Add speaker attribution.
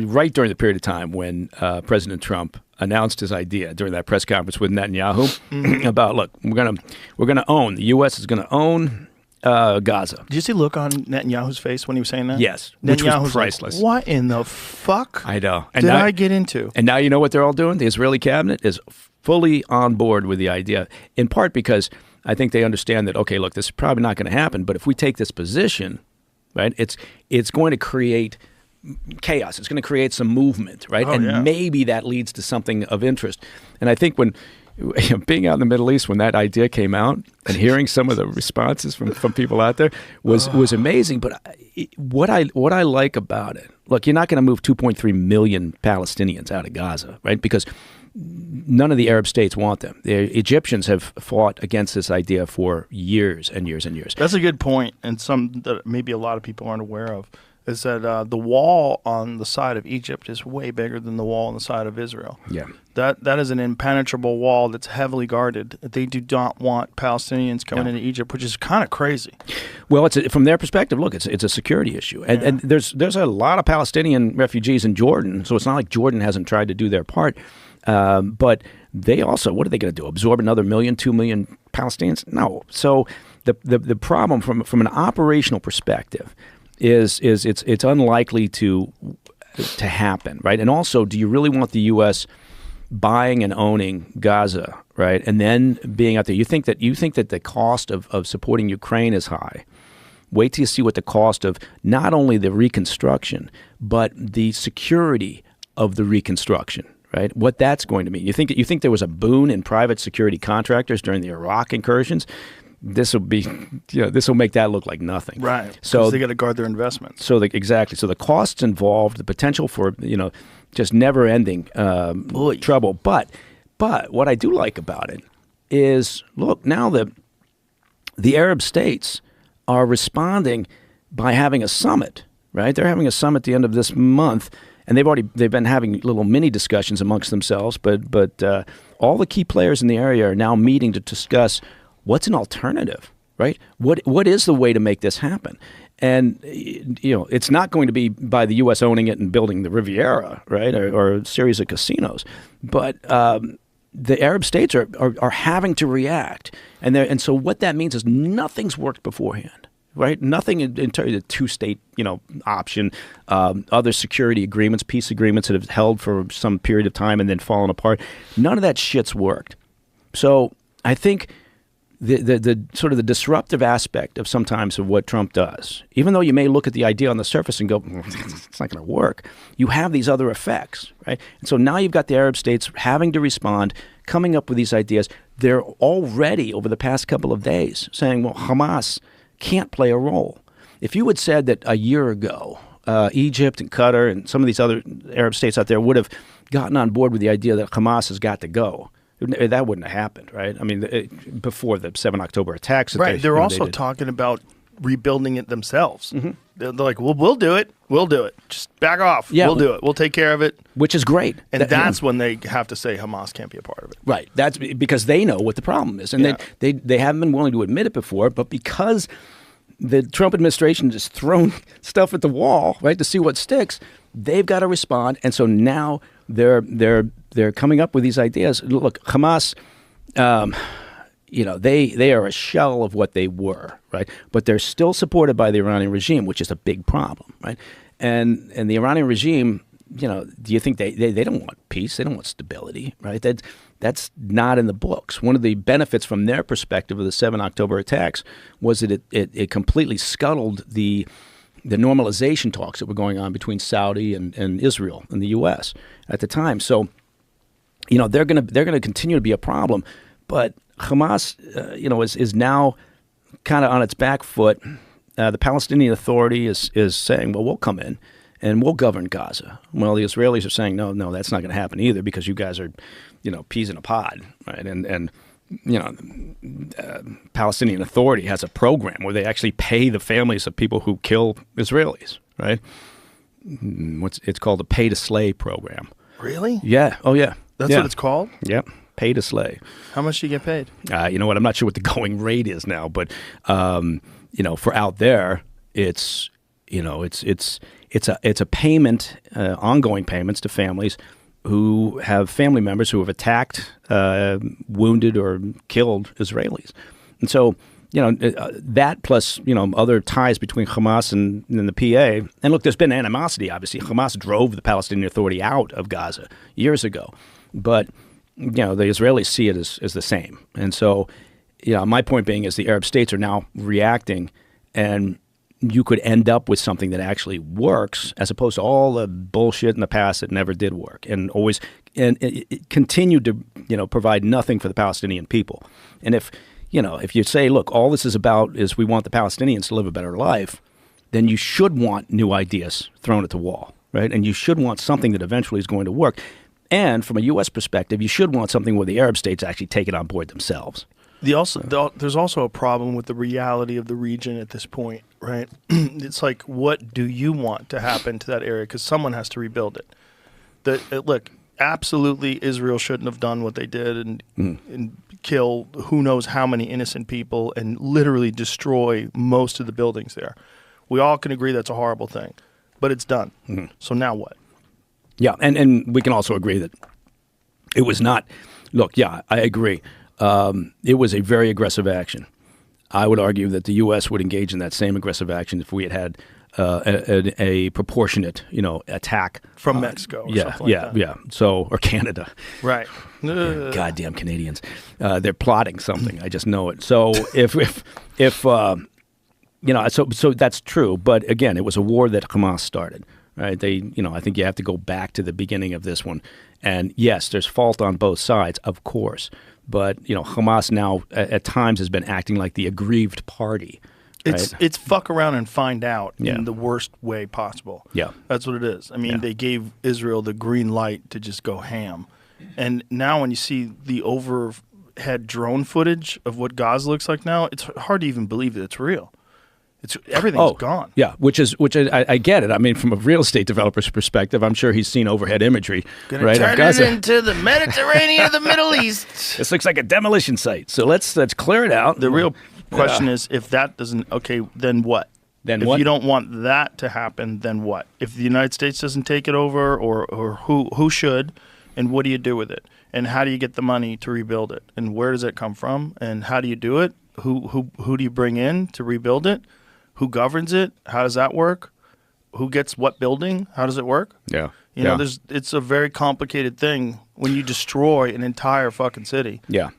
Speaker 1: right during the period of time when President Trump announced his idea during that press conference with Netanyahu about, look, we're gonna own, the U.S. is going to own Gaza.
Speaker 2: Did you see the look on Netanyahu's face when he was saying that?
Speaker 1: Yes, which was priceless.
Speaker 2: Like, what in the fuck
Speaker 1: I know.
Speaker 2: did I get into?
Speaker 1: And now you know what they're all doing? The Israeli cabinet is fully on board with the idea, in part because I think they understand that, okay, look, this is probably not going to happen, but if we take this position, right, it's going to create chaos. It's going to create some movement, right? Maybe that leads to something of interest. And I think when being out in the Middle East when that idea came out and hearing some of the responses from people out there was amazing. But what I like about it, look, you're not going to move 2.3 million Palestinians out of Gaza, right? Because none of the Arab states want them. The Egyptians have fought against this idea for years and years and years.
Speaker 2: That's a good point, and some that maybe a lot of people aren't aware of. Is that the wall on the side of Egypt is way bigger than the wall on the side of Israel.
Speaker 1: Yeah.
Speaker 2: That is an impenetrable wall that's heavily guarded. They do not want Palestinians coming into Egypt, which is kind of crazy.
Speaker 1: Well, from their perspective, look, it's a security issue. And there's a lot of Palestinian refugees in Jordan, so it's not like Jordan hasn't tried to do their part. But they also, what are they going to do? Absorb another 2 million Palestinians? No. So the problem from an operational perspective is it's unlikely to happen, right? And also, do you really want the U.S. buying and owning Gaza, right? And then being out there, you think that the cost of supporting Ukraine is high. Wait till you see what the cost of not only the reconstruction, but the security of the reconstruction, right? What that's going to mean. You think there was a boon in private security contractors during the Iraq incursions? This will make that look like nothing. Right.
Speaker 2: So they got to guard their investments.
Speaker 1: Exactly. So the costs involved, the potential for, just never ending trouble. But what I do like about it is, look, now the Arab states are responding by having a summit, right? They're having a summit at the end of this month, and they've been having little mini discussions amongst themselves, but all the key players in the area are now meeting to discuss what's an alternative, right? What is the way to make this happen? And, it's not going to be by the U.S. owning it and building the Riviera, right, or a series of casinos. But the Arab states are having to react. And so what that means is nothing's worked beforehand, right? Nothing in terms of the two-state, option, other security agreements, peace agreements that have held for some period of time and then fallen apart. None of that shit's worked. So I think the sort of the disruptive aspect of sometimes of what Trump does, even though you may look at the idea on the surface and go, it's not going to work, you have these other effects, right? And so now you've got the Arab states having to respond, coming up with these ideas. They're already, over the past couple of days, saying, well, Hamas can't play a role. If you had said that a year ago, Egypt and Qatar and some of these other Arab states out there would have gotten on board with the idea that Hamas has got to go, that wouldn't have happened, right? I mean, before the 7 October attacks.
Speaker 2: Right. They're also talking about rebuilding it themselves. Mm-hmm. They're like, well, we'll do it. We'll do it. Just back off. Yeah, we'll do it. We'll take care of it.
Speaker 1: Which is great.
Speaker 2: And that's when they have to say Hamas can't be a part of it.
Speaker 1: Right. That's because they know what the problem is. And they haven't been willing to admit it before, but because the Trump administration has thrown stuff at the wall, right, to see what sticks, they've got to respond. And so now they're coming up with these ideas. Look, Hamas, they are a shell of what they were, right? But they're still supported by the Iranian regime, which is a big problem, right? And the Iranian regime, do you think they don't want peace? They don't want stability, right? That's not in the books. One of the benefits from their perspective of the 7 October attacks was that it completely scuttled the normalization talks that were going on between Saudi and Israel and the U.S. at the time. So, they're going to continue to be a problem. But Hamas, is now kind of on its back foot. The Palestinian Authority is saying, well, we'll come in and we'll govern Gaza. Well, the Israelis are saying, no, that's not going to happen either because you guys are, peas in a pod, right? And Palestinian Authority has a program where they actually pay the families of people who kill Israelis, right? It's called the Pay to Slay program.
Speaker 2: Really?
Speaker 1: Yeah. Oh, yeah.
Speaker 2: That's what it's called?
Speaker 1: Yep. Pay to slay.
Speaker 2: How much do you get paid?
Speaker 1: You know what? I'm not sure what the going rate is now, but for out there, it's it's a payment, ongoing payments to families who have family members who have attacked, wounded, or killed Israelis. And so, that plus, other ties between Hamas and the PA. And look, there's been animosity, obviously. Hamas drove the Palestinian Authority out of Gaza years ago. But, the Israelis see it as the same. And so, my point being is the Arab states are now reacting, and you could end up with something that actually works as opposed to all the bullshit in the past that never did work and it continued to, provide nothing for the Palestinian people. And if you say, look, all this is about is we want the Palestinians to live a better life, then you should want new ideas thrown at the wall, right? And you should want something that eventually is going to work. And from a U.S. perspective, you should want something where the Arab states actually take it on board themselves.
Speaker 2: There's also a problem with the reality of the region at this point, right? It's like, what do you want to happen to that area? Because someone has to rebuild it. Look, absolutely, Israel shouldn't have done what they did and kill who knows how many innocent people and literally destroy most of the buildings there. We all can agree that's a horrible thing, but it's done. Mm-hmm. So now what?
Speaker 1: Yeah, and we can also agree that it was not. Look, yeah, I agree. It was a very aggressive action. I would argue that the U.S. would engage in that same aggressive action if we had a proportionate, attack
Speaker 2: from Mexico. Or something like that.
Speaker 1: Yeah. So, or Canada,
Speaker 2: right?
Speaker 1: Goddamn Canadians, they're plotting something. I just know it. So so that's true. But again, it was a war that Hamas started. Right? I think you have to go back to the beginning of this one. And yes, there's fault on both sides, of course. But, Hamas now at times has been acting like the aggrieved party. Right?
Speaker 2: It's fuck around and find out in the worst way possible.
Speaker 1: Yeah.
Speaker 2: That's what it is. I mean, they gave Israel the green light to just go ham. And now when you see the overhead drone footage of what Gaza looks like now, it's hard to even believe that it's real. Everything's gone.
Speaker 1: Yeah, which I get it. I mean, from a real estate developer's perspective, I'm sure he's seen overhead imagery.
Speaker 2: Gonna turn it into the Mediterranean of the Middle East.
Speaker 1: This looks like a demolition site. So let's clear it out.
Speaker 2: The real question is, if that doesn't, then what? If you don't want that to happen, then what? If the United States doesn't take it over, or who should, and what do you do with it? And how do you get the money to rebuild it? And where does it come from? And how do you do it? Who do you bring in to rebuild it? Who governs it? How does that work? Who gets what building? How does it work?
Speaker 1: Yeah.
Speaker 2: It's a very complicated thing when you destroy an entire fucking city.
Speaker 1: Yeah.